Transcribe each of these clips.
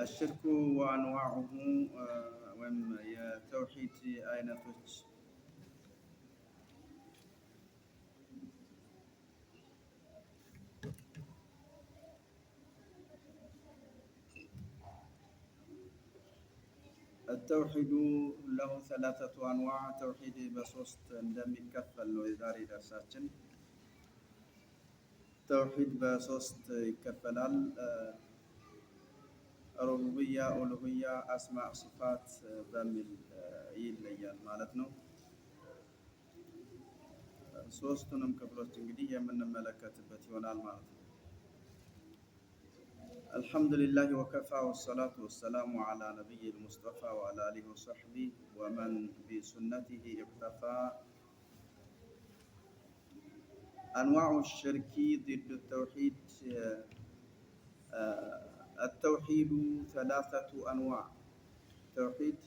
الشرك وأنواعه ወይም የተውሂድ አይነቶች التوحيد له ثلاثة أنواع توحيد بሶስት እንደሚከፈል ነው የዛሬ ደርሳችን توحيد በሶስት ይከፈላል ሩቡብያ ኡሉህያ አስማዕ ሲፋት በሚል ይለያል ማለት ነው ሶስቱንም ክፍሎች እንግዲህ የምንመለከትበት ይሆናል ማለት ነው الحمد لله وكفى والصلاة والسلام على نبي المصطفى وعلى آله وصحبه ومن بسنته اقتفى أنواع الشرك ضد التوحيد التوحيد ثلاثة أنواع توحيد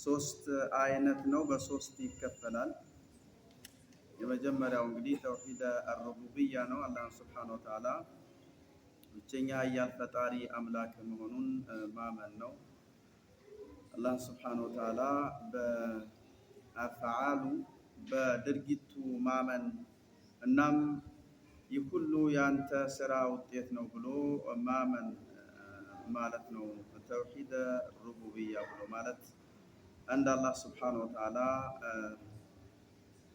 ሶስት አይነት ነው በሶስት ይከፈላል የመጀመሪያው እንግዲህ ተውሂድ الربوبية ነው አላህ Subhanahu Wa Ta'ala ብቸኛ ኃያል ፈጣሪ አምላክ መሆኑን ማመን ነው አላህ Subhanahu Wa Ta'ala በአፍዓሉ በድርጊቱ ማመን እናም ይሁሉ ያንተ ስራ ውጤት ነው ብሎ ማመን ማለት ነው ተውሂድ ሩቡብያ ብሎ ማለት አንድ አላህ Subhanahu Wa Ta'ala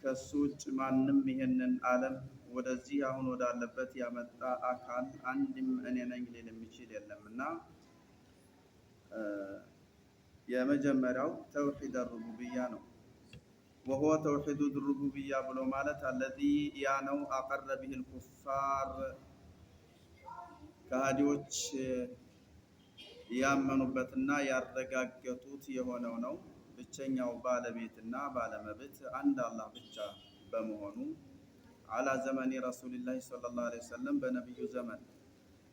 ከሱ ውጭ ማንም ይሄንን ዓለም ወደዚህ አሁን ወዳለበት ያመጣ አካል አንድም እኔ ነኝ ሊል የሚችል የለምና የመጀመሪያው ተውሂድ الربوبية ነው وهو توحيد الربوبية ብሎ ማለት الذي ያነው أقر به الكفار ከሃዲዎች ያመኑበትና ያረጋገጡት የሆነው ነው ብቸኛው ባለቤትና ባለመብት አንድ አላህ ብቻ በመሆኑ على زمن رسول الله صلى الله عليه وسلم በነብዩ ዘመን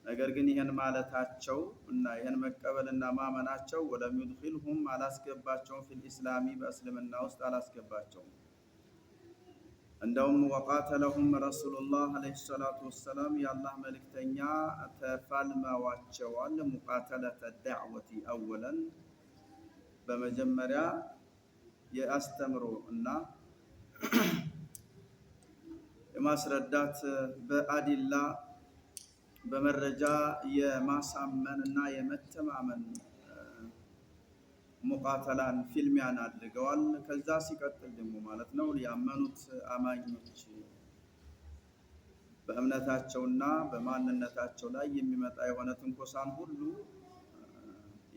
ነገር ግን ይሄን ማለታቸው እና ይሄን መቀበልና ማመናቸው ወለም ይድخلهم አላስገባቸው في الاسلام በእስልምና ውስጥ አላስገባቸው እንደውም وقاتلهم رسول الله عليه الصلاه والسلام የአላህ መልእክተኛ ተፋልመዋቸዋል مقاتله الدعوه اولا በመጀመሪያ የአስተምሮ እና የማስረዳት በአዲላ በመረጃ የማሳመን እና የመተማመን ሙቃተላን ፊልሚያን አድርገዋል ከዛ ሲቀጥል ደግሞ ማለት ነው ያመኑት አማኞች በእምነታቸውና በማንነታቸው ላይ የሚመጣ የሆነ ትንኮሳን ሁሉ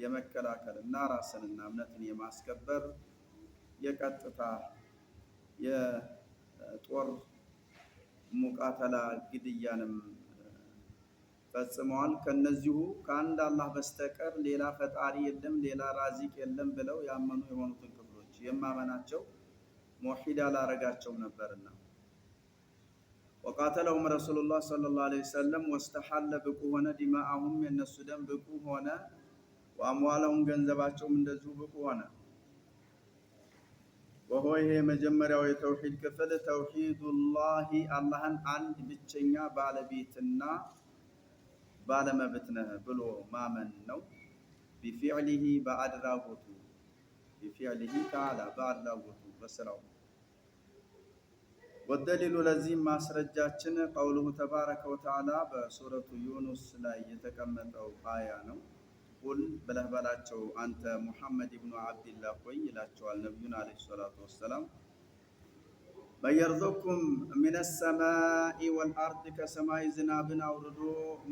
የመከላከልና ራስንና እምነትን የማስከበር የቀጥታ የጦር ሙቃተላ ግድያንም ፈጽመዋል ከነዚሁ ከአንድ አላህ በስተቀር ሌላ ፈጣሪ የለም ሌላ ራዚቅ የለም ብለው ያመኑ የሆኑትን ክፍሎች የማመናቸው ሙሂድ አላረጋቸው ነበርና وقاتلهم رسول الله صلى الله عليه وسلم واستحل بقو ሆነ ዲማአሁም የነሱ ደም ብቁ ሆነ ወአምዋለሁም ገንዘባቸውም እንደዚሁ ብቁ ሆነ وهو ይሄ መጀመሪያው የተውሂድ ክፍል ተውሂዱላህ አላህን አንድ ብቸኛ ባለቤትና ባለመብት ነህ ብሎ ማመን ነው بفعله በአድራጎቱ بفعله تعالى በአድራጎቱ በስራው والدليل ለዚህ ማስረጃችን قوله تبارك وتعالى በሱረቱ ዩኑስ ላይ የተቀመጠው አያ ነው ቁል ብለህ በላቸው አንተ ሙሐመድ ኢብኑ አብዱላህ ሆይ ይላቸዋል ነብዩን አለይሂ ሰላቱ ወሰለም በየርዘኩም من السماء والارض ከሰማይ ዝናብን አውርዶ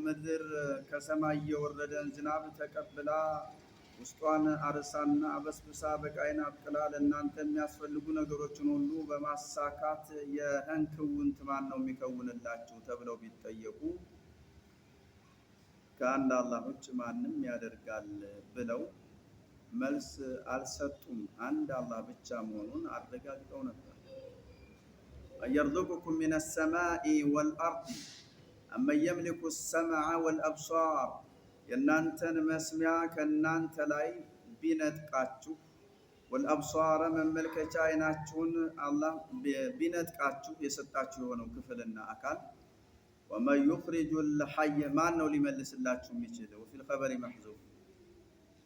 ምድር ከሰማይ የወረደን ዝናብ ተቀብላ ውስጧን አርሳና አበስብሳ በቃይና አብቅላ ለእናንተ የሚያስፈልጉ ነገሮችን ሁሉ በማሳካት የህንክውንት ማን ነው የሚከውንላችሁ ተብለው ቢጠየቁ ከአንድ አላህ ውጭ ማንም ያደርጋል ብለው መልስ አልሰጡም አንድ አላህ ብቻ መሆኑን አረጋግጠው ነበር يرزقكم من السماء والأرض أما يملك السمع والأبصار የናንተን መስሚያ ከናንተ ላይ ቢነጥቃችሁ والأبصار መመልከቻ አይናችሁን አላህ ቢነጥቃችሁ የሰጣችሁ የሆነው ክፍልና አካል ወመን ዩኽሪጁል ሐየ ማን ነው ሊመልስላችሁ የሚችለው? ወፊል ኸበሪ መሕዙፍ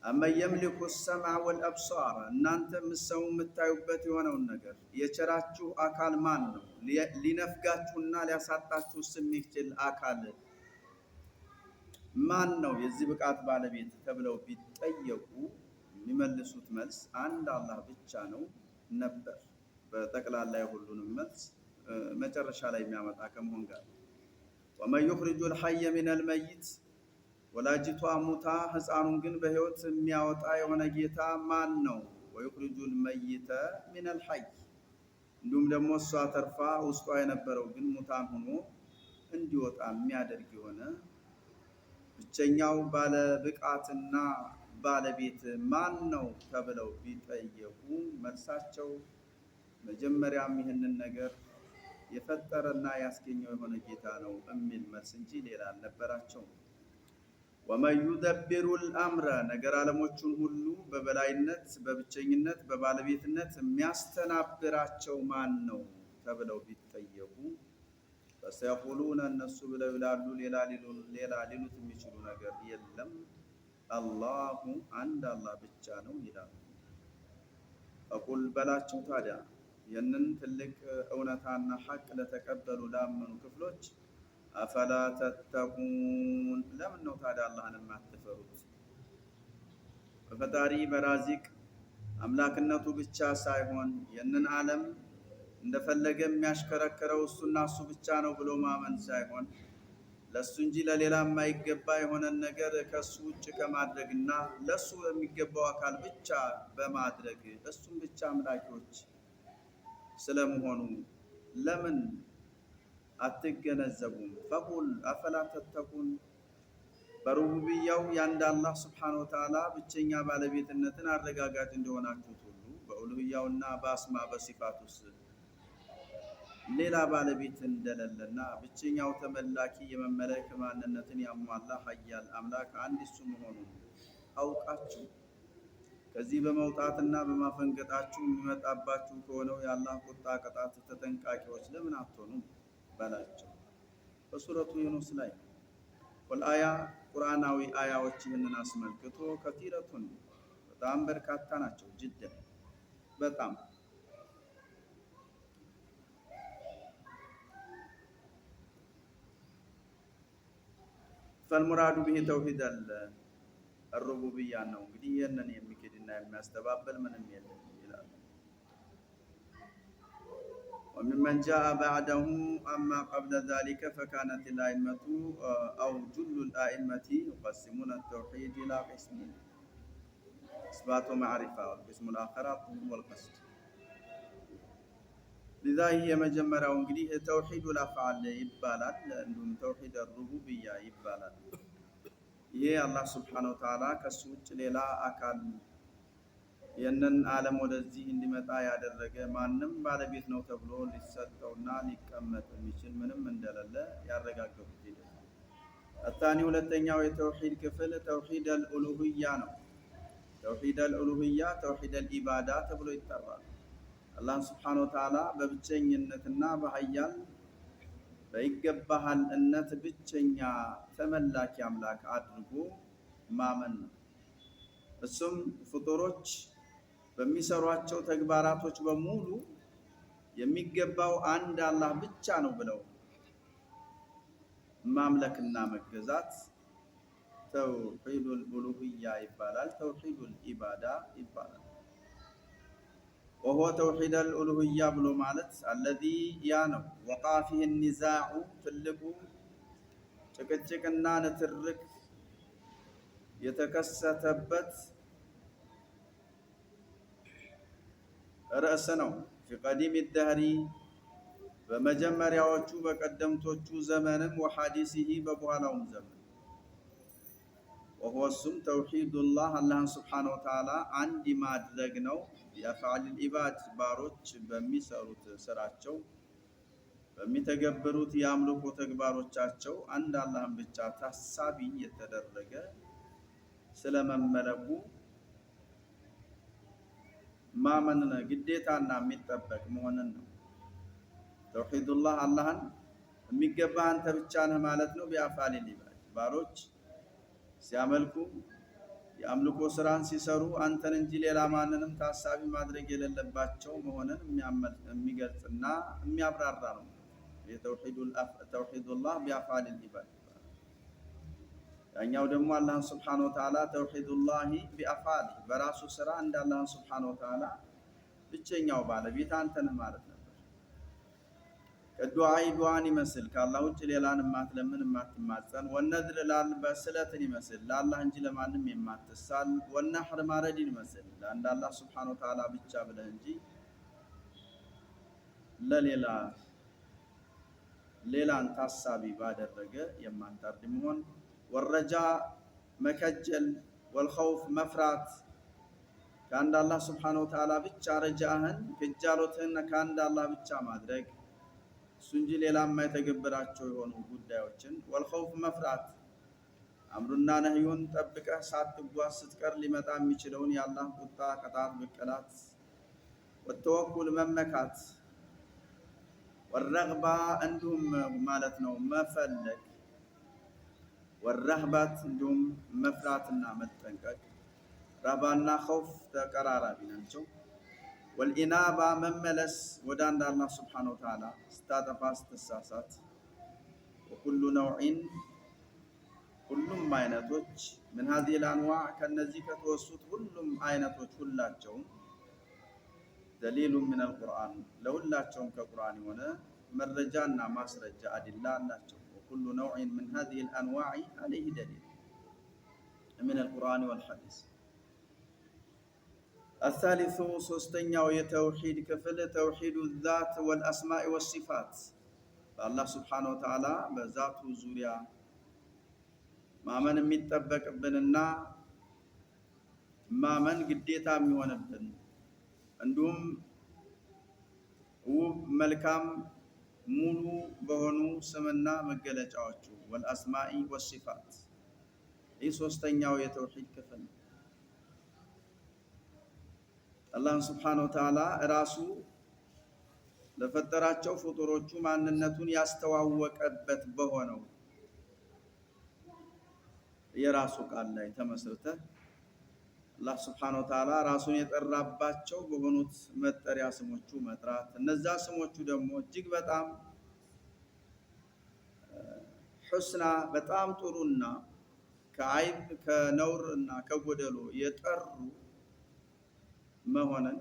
አመን የምሊኩ ሰምዐ ወልአብሷር እናንተ ምሰው የምታዩበት የሆነውን ነገር የቸራችሁ አካል ማን ነው? ሊነፍጋችሁና ሊያሳጣችሁስ የሚችል አካል ማን ነው? የዚህ ብቃት ባለቤት ተብለው ቢጠየቁ የሚመልሱት መልስ አንድ አላህ ብቻ ነው ነበር። በጠቅላላ የሁሉንም መልስ መጨረሻ ላይ የሚያመጣ ከመሆን ጋር ወመን ዩኽሪጁል ሐየ ሚነል መይት ወላጅቷ ሙታ ህፃኑን ግን በህይወት የሚያወጣ የሆነ ጌታ ማን ነው? ወዩኽሪጁል መይተ ሚነል ሐይ እንዲሁም ደግሞ እሷ ተርፋ ውስጧ የነበረው ግን ሙታን ሆኖ እንዲወጣ የሚያደርግ የሆነ ብቸኛው ባለ ብቃትና ባለቤት ማን ነው ተብለው ቢጠየቁ መልሳቸው መጀመሪያም ይህንን ነገር የፈጠረና ያስገኘው የሆነ ጌታ ነው የሚል መልስ እንጂ ሌላ አልነበራቸውም። ወመን ዩደብሩል አምረ ነገር ዓለሞቹን ሁሉ በበላይነት በብቸኝነት በባለቤትነት የሚያስተናብራቸው ማን ነው ተብለው ቢጠየቁ ፈሰየቁሉነ እነሱ ብለው ይላሉ ሌላ ሊሉት የሚችሉ ነገር የለም አላሁ አንድ አላህ ብቻ ነው ይላሉ። ፈቁል በላቸው ታዲያ ይህንን ትልቅ እውነታና ሐቅ ለተቀበሉ ላመኑ ክፍሎች አፈላ ተተቁን ለምን ነው ታዲያ አላህን የማትፈሩት? በፈጣሪ በራዚቅ አምላክነቱ ብቻ ሳይሆን ይህንን ዓለም እንደፈለገ የሚያሽከረክረው እሱና እሱ ብቻ ነው ብሎ ማመን ሳይሆን ለሱ እንጂ ለሌላ የማይገባ የሆነን ነገር ከሱ ውጭ ከማድረግና ለሱ የሚገባው አካል ብቻ በማድረግ እሱም ብቻ አምላኪዎች ስለመሆኑ ለምን አትገነዘቡም? ፈቁል አፈላ ተተቁን በሩቡብያው የአንድ አላህ ስብሓነ ወተዓላ ብቸኛ ባለቤትነትን አረጋጋጭ እንደሆናችሁት ሁሉ በኡሉህያውና በአስማ በሲፋት ውስጥ ሌላ ባለቤት እንደሌለና ብቸኛው ተመላኪ የመመለክ ማንነትን ያሟላ ሀያል አምላክ አንድ እሱ መሆኑን አውቃችሁ ከዚህ በመውጣትና በማፈንገጣችሁ የሚመጣባችሁ ከሆነው የአላህ ቁጣ ቅጣት ተጠንቃቂዎች ለምን አትሆኑም በላቸው። በሱረቱ ዩኑስ ላይ ወልአያ ቁርአናዊ አያዎች ይህንን አስመልክቶ ከቲረቱን በጣም በርካታ ናቸው። ጅደን በጣም ፈልሙራዱ ቢሂ ተውሂደል الربوبية ነው እንግዲህ ይህንን የሚክድና የሚያስተባበል ምንም የለም ይላል። وممن جاء بعده أما قبل ذلك فكانت الأئمة أو جل الأئمة يقسمون التوحيد إلى قسمين إثبات معرفة والقسم الآخر الطلب والقصد لذا هي መጀመሪያው እንግዲህ ተውሂድ الأفعال ይባላል እንዲሁም ተውሂድ الربوبية ይባላል። ይሄ አላህ ስብሓነሁ ወተዓላ ከሱ ውጭ ሌላ አካል ይህንን ዓለም ወደዚህ እንዲመጣ ያደረገ ማንም ባለቤት ነው ተብሎ ሊሰጠውና ሊቀመጥ የሚችል ምንም እንደሌለ ያረጋገጡት ሂደት ነው። አታኒ ሁለተኛው የተውሂድ ክፍል ተውሂድ አልኡሉህያ ነው። ተውሂድ አልኡሉህያ ተውሂድ አልኢባዳ ተብሎ ይጠራል። አላህን ስብሓነሁ ወተዓላ በብቸኝነትና በሀያል በይገባሃል እነት ብቸኛ ተመላኪ አምላክ አድርጎ ማመን ነው። እሱም ፍጡሮች በሚሰሯቸው ተግባራቶች በሙሉ የሚገባው አንድ አላህ ብቻ ነው ብለው ማምለክና መገዛት ተውሂዱል ኡሉህያ ይባላል። ተውሂዱል ኢባዳ ይባላል። وهو توحيد الألوهية ብሎ ማለት الذي ያ ነው ወቃ ፊህ النزاع ትልቁ ጭቅጭቅና ንትርክ የተከሰተበት ርዕስ ነው። في قديم الدهر በመጀመሪያዎቹ በቀደምቶቹ ዘመንም ወሐዲሲሂ በበኋላውም ዘመን وهو እሱም ተውሂዱላህ አላህን ስብሓነሁ ወተዓላ አንድ ማድረግ ነው። የአፍዓል ኢባድ ባሮች በሚሰሩት ስራቸው በሚተገብሩት የአምልኮ ተግባሮቻቸው አንድ አላህን ብቻ ታሳቢ የተደረገ ስለመመለኩ ማመን ግዴታና የሚጠበቅ መሆንን ነው። ተውሂዱላህ አላህን የሚገባህ አንተ ብቻ ነህ ማለት ነው። ቢአፋሊ ሊባድ ባሮች ሲያመልኩ የአምልኮ ስራን ሲሰሩ አንተን እንጂ ሌላ ማንንም ታሳቢ ማድረግ የሌለባቸው መሆንን የሚገልጽና የሚያብራራ ነው። ተውሂዱላህ ቢአፋሊ ሊባድ። ያኛው ደግሞ አላህን ሱብሓነሁ ወተዓላ ተውሂዱላሂ ቢአፋሊ በራሱ ስራ እንደ አላህን ሱብሓነሁ ወተዓላ ብቸኛው ባለቤት አንተ ነህ ማለት ነበር። ከዱዓይ ዱዓን ይመስል ከአላህ ውጭ ሌላን የማትለምን የማትማጸን፣ ወነድር በስለትን ይመስል ለአላህ እንጂ ለማንም የማትሳል፣ ወነሕር ማረድን ይመስል ለአንድ አላህ ሱብሓነሁ ወተዓላ ብቻ ብለህ እንጂ ሌላን ታሳቢ ባደረገ የማታርድ መሆን፣ ወረጃ መከጀል፣ ወልኸውፍ መፍራት ከአንድ አላህ ሱብሓነሁ ወተዓላ ብቻ ረጃህን ክጃሎትህን ከአንድ አላህ ብቻ ማድረግ እሱ እንጂ ሌላ የማይተገብራቸው የሆኑ ጉዳዮችን፣ ወልኸውፍ መፍራት አምሩና ነህዩን ጠብቀህ ሳትጓዝ ስትቀር ሊመጣ የሚችለውን የአላህ ቁጣ፣ ቅጣት፣ ብቅላት፣ ወተወኩል መመካት፣ ወረግባ እንዲሁም ማለት ነው መፈለግ፣ ወረህባት እንዲሁም መፍራትና መጠንቀቅ። ረህባና ኸውፍ ተቀራራቢ ናቸው። ወልኢናባ መመለስ ወደ አንድ አላህ ሱብሓነሁ ወተዓላ ስታጠፋ ስትሳሳት። ወኩሉ ነውዒን ሁሉም አይነቶች ምን ሀዚሂል አንዋዕ ከነዚህ ከተወሱት ሁሉም አይነቶች ሁላቸውም ደሊሉን ሚነል ቁርአን ለሁላቸውም ከቁርአን የሆነ መረጃና ማስረጃ አዲላ አላቸው። ወኩሉ ነውዒን ምን ሀዚሂል አንዋዕ ዐለይሂ ደሊል ሚነል ቁርአን ወልሐዲስ። አሳሊሱ ሶስተኛው የተውሂድ ክፍል ተውሂዱ ዛት ወልአስማኢ ወሲፋት በአላህ ሱብሓነሁ ወተዓላ በዛቱ ዙሪያ ማመን የሚጠበቅብንና ማመን ግዴታ የሚሆንብን እንዲሁም ውብ መልካም ሙሉ በሆኑ ስምና መገለጫዎቹ ወልአስማኢ ወሲፋት። ይህ ሶስተኛው የተውሂድ ክፍል ነው። አላህን ሱብሓነሁ ወተዓላ ራሱ ለፈጠራቸው ፍጡሮቹ ማንነቱን ያስተዋወቀበት በሆነው የራሱ ቃል ላይ ተመስርተህ አላህ ሱብሓነሁ ወተዓላ ራሱን የጠራባቸው በሆኑት መጠሪያ ስሞቹ መጥራት። እነዛ ስሞቹ ደግሞ እጅግ በጣም ሑስና በጣም ጥሩና ከዓይብ ከነውር እና ከጎደሎ የጠሩ መሆንን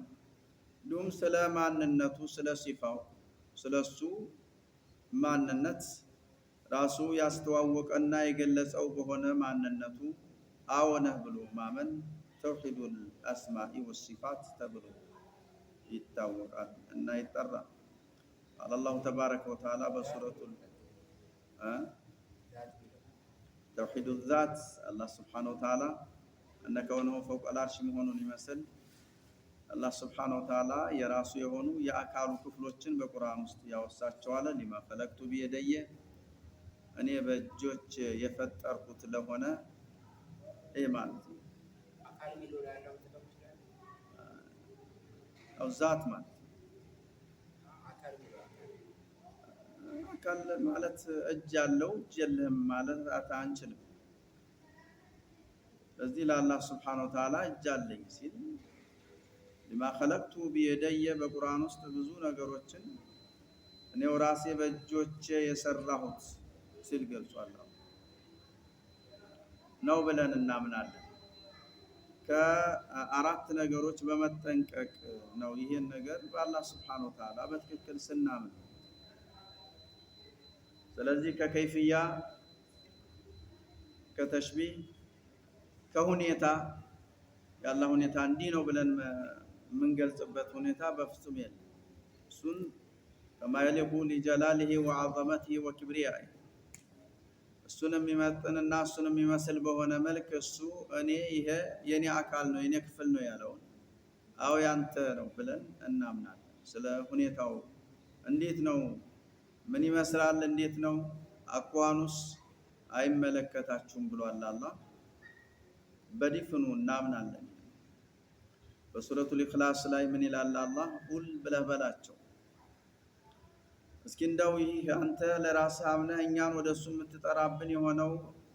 እንዲሁም ስለ ማንነቱ ስለ ሲፋው ስለሱ ማንነት ራሱ ያስተዋወቀና የገለጸው በሆነ ማንነቱ አዎነህ ብሎ ማመን ተውሂዱል አስማኢ ወሲፋት ተብሎ ይታወቃል እና ይጠራል። ቃለ አላሁ ተባረከ ወተዓላ በሱረቱል ተውሂዱ ዛት አላህ ሱብሓነሁ ወተዓላ እነ ከውነሁ ፈውቀል አርሽ መሆኑን ይመስል አላህ ሱብሓነሁ ወተዓላ የራሱ የሆኑ የአካሉ ክፍሎችን በቁርአን ውስጥ ያወሳቸዋል። ሊማ ፈለቅቱ ቢየደየ እኔ በእጆች የፈጠርኩት ለሆነ ይህ ማለት ነው። ዛት ማለት አካል ማለት እጅ ያለው እጅ የለህም ማለት አንችልም። ስለዚህ ለአላህ ሱብሓነሁ ወተዓላ እጅ አለኝ ሲል ሊማ ኸለቅቱ ቢየደየ በቁርአን ውስጥ ብዙ ነገሮችን እኔው ራሴ በእጆቼ የሰራሁት ሲል ገልጿል ነው ብለን እናምናለን። ከአራት ነገሮች በመጠንቀቅ ነው ይሄን ነገር በአላህ ሱብሓነሁ ወተዓላ በትክክል ስናምን። ስለዚህ ከከይፍያ ከተሽቢህ ከሁኔታ ያለ ሁኔታ እንዲህ ነው ብለን የምንገልጽበት ሁኔታ በፍጹም የለም። እሱን ከማየሊቁ ሊጀላሊሂ ወዐዘመቲሂ ወኪብሪያኢ እሱን የሚመጥንና እሱን የሚመስል በሆነ መልክ እሱ እኔ ይሄ የኔ አካል ነው የኔ ክፍል ነው ያለውን አዎ ያንተ ነው ብለን እናምናለን። ስለ ሁኔታው እንዴት ነው ምን ይመስላል እንዴት ነው አቋኑስ አይመለከታችሁም ብሏል አላህ። በዲፍኑ እናምናለን። በሱረቱል ኢኽላስ ላይ ምን ይላል አላህ? ቁል ብለህ በላቸው እስኪ እንደው ይህ አንተ ለራስህ አምነህ እኛን ወደሱ የምትጠራብን የሆነው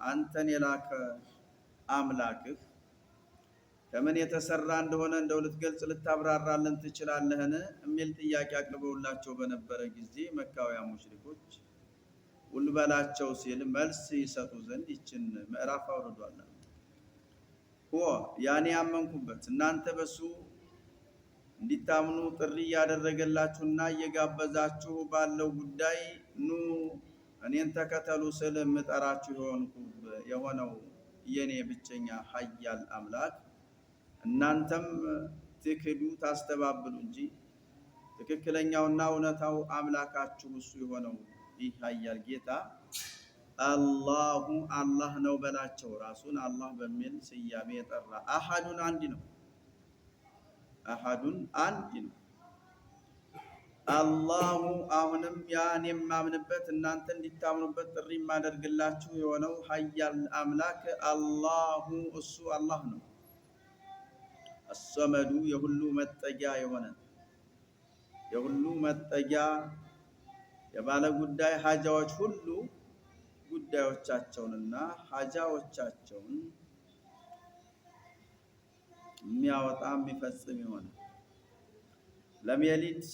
አንተን የላከ አምላክህ ከምን የተሰራ እንደሆነ እንደው ልትገልጽ ልታብራራልን ትችላለህን? የሚል ጥያቄ አቅርበውላቸው በነበረ ጊዜ መካውያን ሙሽሪኮች ቁል በላቸው ሲል መልስ ይሰጡ ዘንድ ይችን ምዕራፍ አውርዷል። ያኔ ያመንኩበት እናንተ በሱ እንዲታምኑ ጥሪ እያደረገላችሁና እየጋበዛችሁ ባለው ጉዳይ ኑ እኔን ተከተሉ ስል የምጠራችሁ የሆነው የኔ ብቸኛ ኃያል አምላክ እናንተም ትክዱ ታስተባብሉ እንጂ ትክክለኛውና እውነታው አምላካችሁ እሱ የሆነው ይህ ኃያል ጌታ አላህ ነው በላቸው። ራሱን አላህ በሚል ስያሜ የጠራ አሐዱን አንድ ነው። አሐዱን አንድ ነው። አላሁ አሁንም ያን የማምንበት እናንተ እንዲታምኑበት ጥሪ የማደርግላችሁ የሆነው ኃያል አምላክ አላሁ እሱ አላህ ነው። አሰመዱ የሁሉ መጠጊያ የሆነ የሁሉ መጠጊያ የባለ ጉዳይ ሀጃዎች ሁሉ ጉዳዮቻቸውንና ሀጃዎቻቸውን የሚያወጣ የሚፈጽም የሆነ ለም የሊድ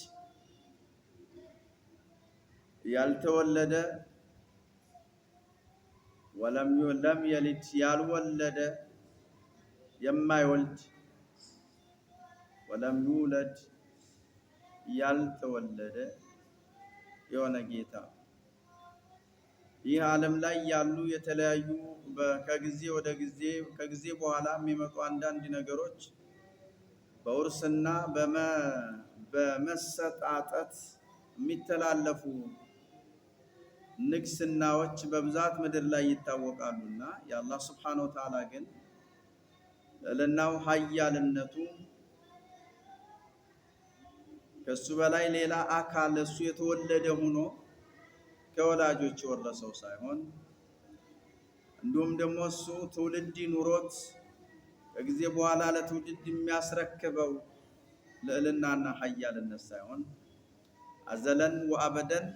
ያልተወለደ ወለም የሊድ ያልወለደ የማይወልድ ወለም ይውለድ ያልተወለደ የሆነ ጌታ ይህ ዓለም ላይ ያሉ የተለያዩ ከጊዜ ወደ ጊዜ ከጊዜ በኋላ የሚመጡ አንዳንድ ነገሮች በውርስና በመሰጣጠት የሚተላለፉ ንግስናዎች በብዛት ምድር ላይ ይታወቃሉና የአላህ Subhanahu Wa Ta'ala ግን ለናው ኃያልነቱ ከሱ በላይ ሌላ አካል እሱ የተወለደ ሆኖ ከወላጆች ወረሰው ሳይሆን እንዲሁም ደግሞ እሱ ትውልድ ኑሮት ከጊዜ በኋላ ለትውልድ የሚያስረክበው ልዕልናና ኃያልነት ሳይሆን አዘለን ወአበደን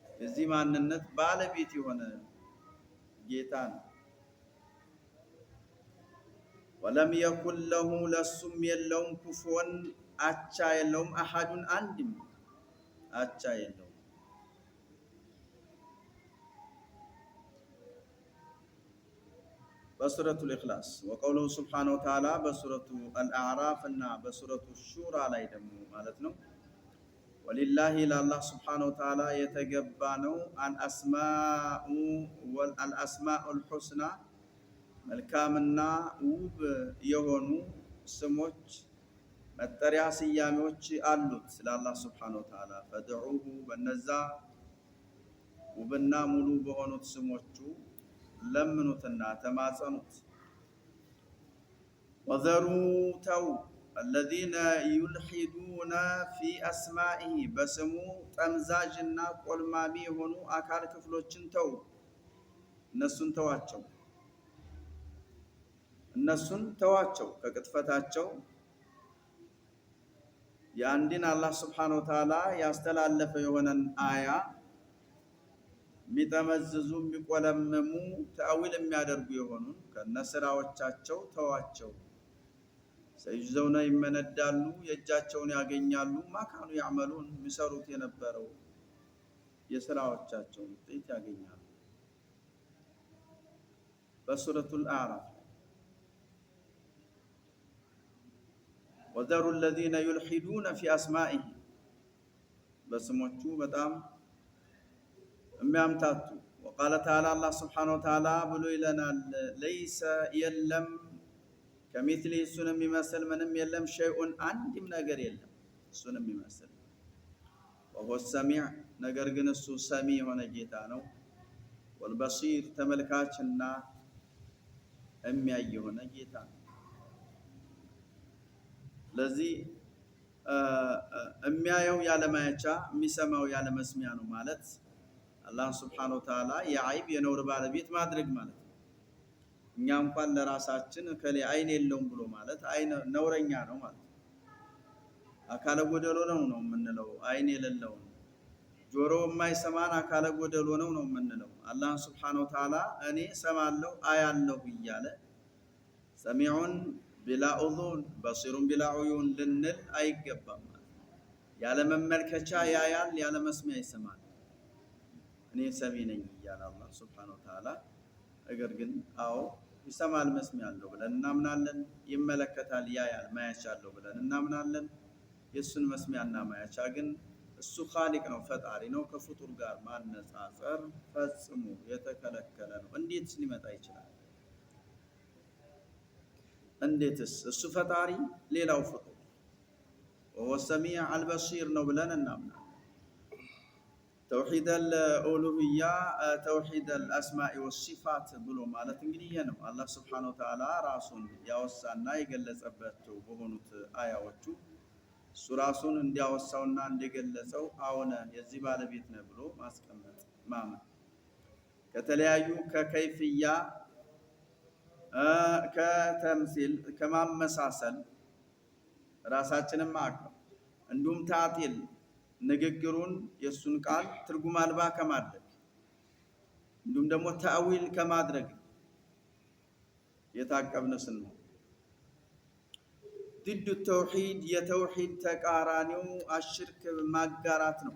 የዚህ ማንነት ባለቤት የሆነ ጌታ ነው። ወለም የኩን ለሁ ለሱም የለውም ኩፉወን አቻ የለውም አሐዱን አንድም አቻ የለውም። በሱረቱል ኢኽላስ ወቀውሉሁ ሱብሓነሁ ወተዓላ በሱረቱ አልአዕራፍ እና በሱረቱ ሹራ ላይ ደግሞ ማለት ነው ወሊላሂ ለአላህ Subhanahu Wa Ta'ala የተገባ ነው አልአስማኡል ሑስና መልካምና ውብ የሆኑ ስሞች መጠሪያ ስያሜዎች አሉት ለአላህ Subhanahu Wa Ta'ala ፈድዑሁ በነዛ ውብና ሙሉ በሆኑት ስሞቹ ለምኑትና ተማጸኑት። ወዘሩ ተው الذين يلحدون في أسمائه በስሙ ጠምዛዥና ቆልማሚ የሆኑ አካል ክፍሎችን ተው እነሱን ተዋቸው ከቅጥፈታቸው የአንድን አላህ Subhanahu Wa Ta'ala ያስተላለፈ የሆነን አያ የሚጠመዝዙ የሚቆለምሙ ተአዊል የሚያደርጉ የሆኑ ከነስራዎቻቸው ተዋቸው። ሰይዘውና ይመነዳሉ የእጃቸውን ያገኛሉ ማካኑ ያዕመሉን የሚሰሩት የነበረው የስራዎቻቸውን ውጤት ያገኛሉ። በሱረቱል አዕራፍ ወዘሩ الذين يلحدون في أسمائه በስሞቹ በጣም የሚያምታቱ وقال تعالى الله سبحانه وتعالى ብሎ ይለናል ليس የለም ከሚትሊ እሱን የሚመስል ምንም የለም ሸይኡን አንድም ነገር የለም እሱን የሚመስል وهو السميع ነገር ግን እሱ ሰሚ የሆነ ጌታ ነው والبصير ተመልካችና የሚያይ የሆነ ጌታ ነው። ለዚህ የሚያየው ያለ ማያቻ የሚሰማው ያለ መስሚያ ነው ማለት አላህ Subhanahu Wa Ta'ala የዓይብ የነውር ባለቤት ማድረግ ማለት ነው። እኛ እንኳን ለራሳችን ከሌ አይን የለውም ብሎ ማለት አይን ነውረኛ ነው ማለት አካለ ጎደሎ ነው የምንለው አይን የሌለው ጆሮ የማይሰማን አካለ ጎደሎ ነው የምንለው። አላህ ሱብሓነሁ ወተዓላ እኔ ሰማለሁ አያለሁ እያለ ሰሚዑን ቢላ ኡዙን በሲሩን ቢላ ዑዩን ልንል አይገባም። ያለ መመልከቻ ያያል፣ ያለ መስሚያ ይሰማል። እኔ ሰሚ ነኝ እያለ አላህ ሱብሓነሁ ወተዓላ ነገር ግን አዎ ይሰማል መስሚያ አለው ብለን እናምናለን። ይመለከታል ያያል ማያቻ አለው ብለን እናምናለን። የሱን መስሚያና ማያቻ ግን እሱ ኻሊቅ ነው ፈጣሪ ነው። ከፍጡር ጋር ማነጻጸር ፈጽሞ የተከለከለ ነው። እንዴትስ ሊመጣ ይችላል? እንዴትስ እሱ ፈጣሪ ሌላው ፍጡር ወሁወ ሰሚዕ አልበሲር ነው ብለን እናምናለን። ተውሂድ አልኡሉሂያ ተውሂድ አልአስማኢ ወሲፋት ብሎ ማለት እንግዲህ ይሄ ነው። አላህ ሱብሓነሁ ወተዓላ ራሱን ያወሳና የገለጸበት በሆኑት አያዎቹ እሱ ራሱን እንዲያወሳውና እንደገለጸው አሁን የዚህ ባለቤት ነው ብሎ ማስቀመጥ ማመን ከተለያዩ ከከይፍያ ከተምሲል ከማመሳሰል ራሳችንን ማቅረብ እንዲሁም ታጢል ንግግሩን የሱን ቃል ትርጉም አልባ ከማድረግ እንዲሁም ደግሞ ተአዊል ከማድረግ የታቀብን ስንሆን ضد التوحيد የተውሂድ ተቃራኒው አሽርክ ማጋራት ነው።